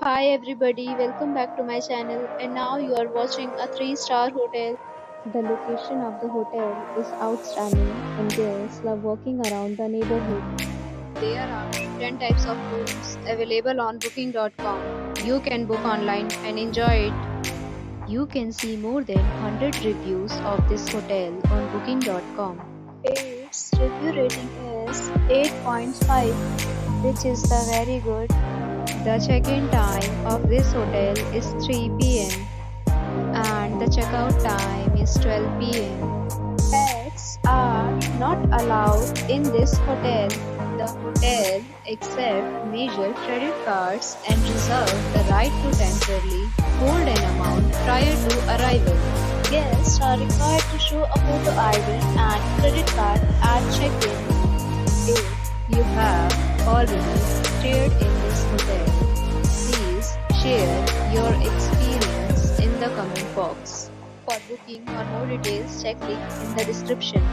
Hi everybody, welcome back to my channel and now you are watching a 3-star hotel. The location of the hotel is outstanding and guests love walking around the neighborhood. There are 10 types of rooms available on booking.com. You can book online and enjoy it. You can see more than 100 reviews of this hotel on booking.com. Its review rating is 8.5, which is the very good. The check-in time of this hotel is 3 p.m. and the checkout time is 12 p.m. Pets are not allowed in this hotel. The hotel accepts major credit cards and reserves the right to temporarily hold an amount prior to arrival. Guests are required to show a photo ID and credit card at check-in. If you have already stayed in this hotel, please share your experience in the comment box. For booking or more details, check link in the description.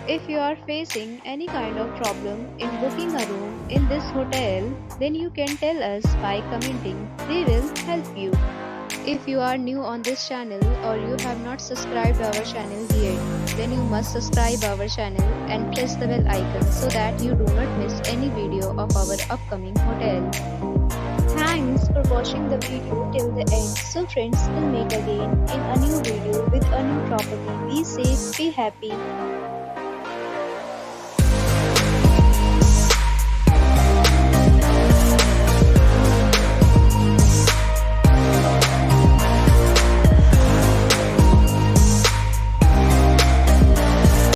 If you are facing any kind of problem in booking a room in this hotel, then you can tell us by commenting. We will help you. If you are new on this channel or you have not subscribed our channel yet, then you must subscribe our channel and press the bell icon so that you do not miss any video of our upcoming hotel. Thanks for watching the video till the end. So friends, we'll meet again in a new video with a new property. Be safe, be happy.